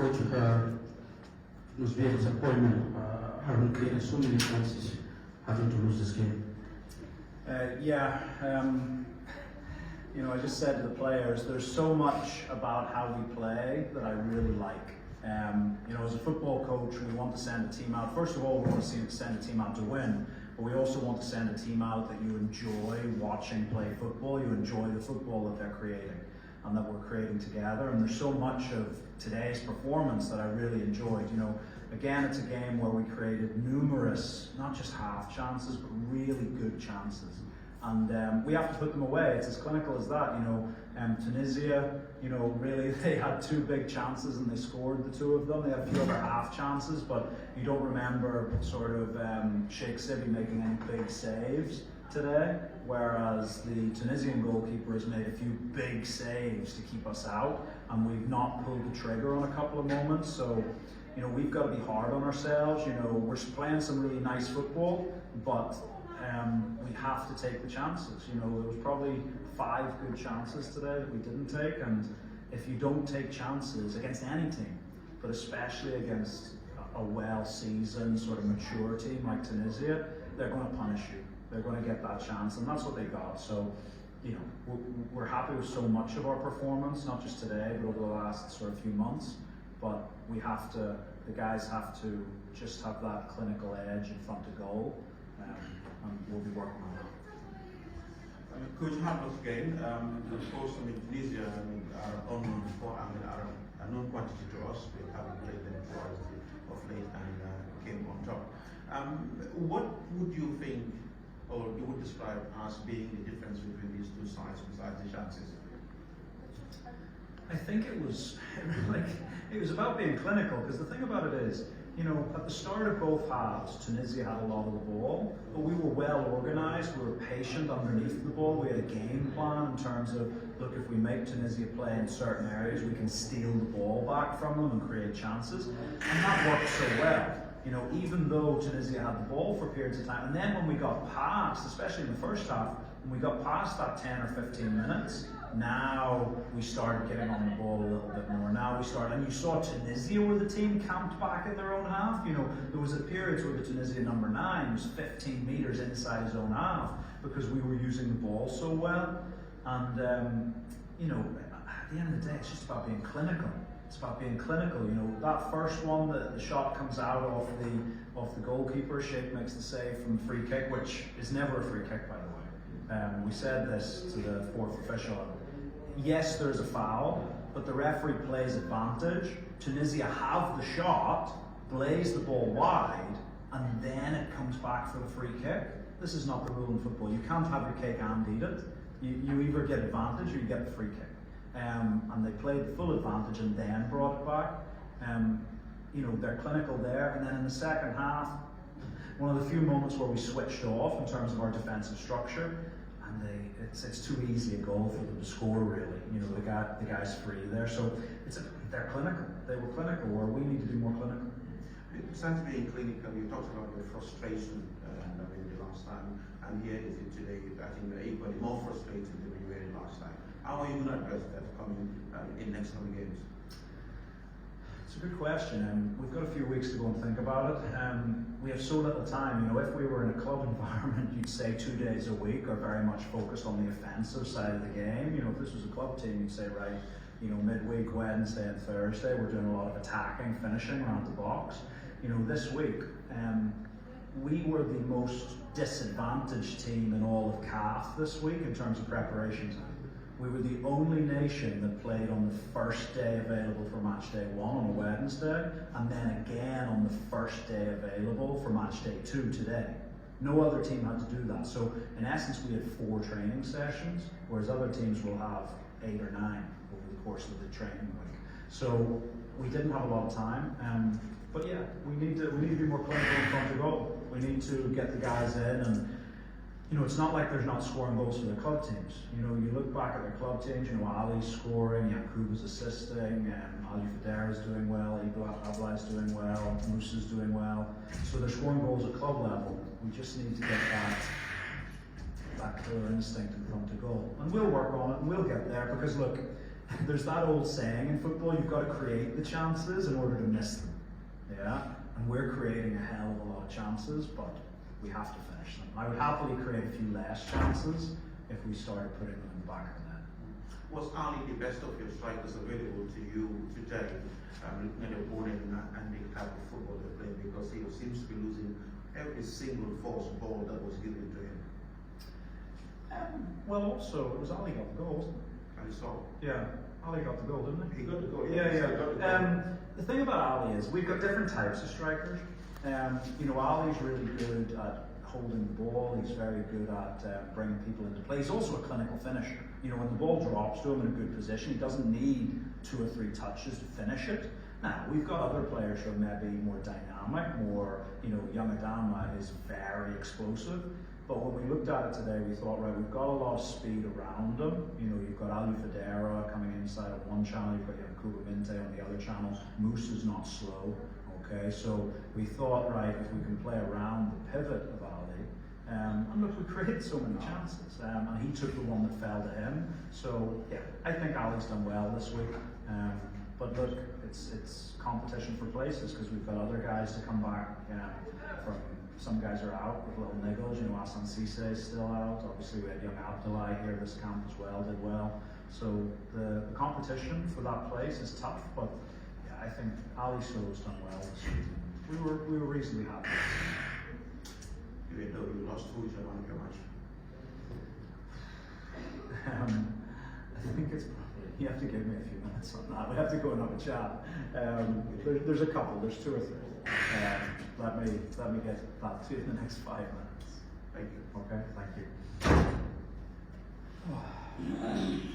Coach, must be a disappointment having created so many chances, having to lose this game. I just said to the players, there's so much about how we play that I really like. As a football coach, we want to send a team out. First of all, we want to send a team out to win, but we also want to send a team out that you enjoy watching play football, you enjoy the football that they're creating and that we're creating together. And there's so much of today's performance that I really enjoyed. Again, it's a game where we created numerous, not just half chances, but really good chances. And we have to put them away. It's as clinical as that. Tunisia, really they had two big chances and they scored the two of them. They had a few other half chances, but you don't remember sort of Sheikh Sibi making any big saves today, whereas the Tunisian goalkeeper has made a few big saves to keep us out, and we've not pulled the trigger on a couple of moments. So, we've got to be hard on ourselves. We're playing some really nice football, but we have to take the chances. There was probably 5 good chances today that we didn't take, and if you don't take chances against any team, but especially against a well-seasoned, sort of mature team like Tunisia, they're going to punish you. They're going to get that chance, and that's what they got. So, we're happy with so much of our performance, not just today, but over the last sort of few months. But the guys have to just have that clinical edge in front of goal. And we'll be working on that. Coach, how was the game? Of course, Tunisia are unknown before, are a known quantity to us. We haven't played them twice of late and came on top. What would you think, or you would describe as being the difference between these two sides besides the chances? I think it was about being clinical, because the thing about it is, at the start of both halves, Tunisia had a lot of the ball, but we were well organised, we were patient underneath the ball, we had a game plan in terms of, look, if we make Tunisia play in certain areas, we can steal the ball back from them and create chances, and that worked so well. Even though Tunisia had the ball for periods of time, and then when we got past, especially in the first half, when we got past that 10 or 15 minutes, now we started getting on the ball a little bit more. And you saw Tunisia where the team camped back in their own half. There was a period where the Tunisia number 9 was 15 metres inside his own half because we were using the ball so well. And at the end of the day, it's just about being clinical. It's about being clinical. That first one, the shot comes out off the goalkeeper. Sheikh makes the save from the free kick, which is never a free kick, by the way. We said this to the 4th official. Yes, there's a foul, but the referee plays advantage. Tunisia have the shot, blaze the ball wide, and then it comes back for the free kick. This is not the rule in football. You can't have your cake and eat it. You either get advantage or you get the free kick. And they played the full advantage and then brought it back. They're clinical there. And then in the second half, one of the few moments where we switched off in terms of our defensive structure, and it's too easy a goal for them to score, really. The guy's free there. So they're clinical. They were clinical, where we need to be more clinical. Besides being clinical, you talked about your frustration the last time, and here is it today. I think you're equally more frustrated than you were last time. How are you going to address that in next coming games? It's a good question. We've got a few weeks to go and think about it. We have so little time. If we were in a club environment, you'd say 2 days a week are very much focused on the offensive side of the game. If this was a club team, you'd say, right, midweek, Wednesday and Thursday, we're doing a lot of attacking, finishing around the box. This week, we were the most disadvantaged team in all of CAF this week in terms of preparation time. We were the only nation that played on the first day available for match day 1 on a Wednesday, and then again on the first day available for match day 2 today. No other team had to do that. So in essence, we had 4 training sessions, whereas other teams will have 8 or 9 over the course of the training week. So we didn't have a lot of time. But yeah, we need to be more clinical in front of goal. We need to get the guys in, and it's not like there's not scoring goals for the club teams. You look back at their club teams, Ali's scoring, Yakuba's assisting, Ali Fadera's doing well, Ibla Abla's doing well, Musa's doing well. So they're scoring goals at club level. We just need to get that killer instinct in front of goal. And we'll work on it, and we'll get there, because look, there's that old saying in football, you've got to create the chances in order to miss them. Yeah? And we're creating a hell of a lot of chances, but we have to finish them. I would happily create a few less chances if we started putting them in the back of the net. Was Ali the best of your strikers available to you today, looking at the opponent and the type of football they play, because he seems to be losing every single force ball that was given to him? Well, also, it was Ali got the goal, wasn't it? And he saw. Yeah, Ali got the goal, didn't he? He got the goal. Yeah, He yeah. got the goal. The thing about Ali is we've got different types of strikers. You know, Ali's really good at holding the ball. He's very good at bringing people into play. He's also a clinical finisher. You know, when the ball drops to him in a good position, he doesn't need 2 or 3 touches to finish it. Now, we've got other players who are maybe more dynamic, more, you know, Johnathan is very explosive. But when we looked at it today, we thought, right, we've got a lot of speed around him. You know, you've got Ali Federa coming inside on one channel, you've got Yankuba Minte on the other channel. Moose is not slow, okay? So we thought, right, if we can play around the pivot of Ali, and look, we created so many chances, and he took the one that fell to him. So, yeah, I think Ali's done well this week. But look, it's competition for places, because we've got other guys to come back from. Some guys are out with little niggles, you know, Asan Cisse is still out. Obviously we had young Abdullah here this camp as well, did well. So the competition for that place is tough, but yeah, I think Ali So's done well this season. We were reasonably happy. Even though you lost 2 each one of your match. I think it's probably, you have to give me a few minutes on that. We have to go and have a chat. There's a couple, there's 2 or 3. Let me get that to you in the next 5 minutes. Thank you. Okay, thank you.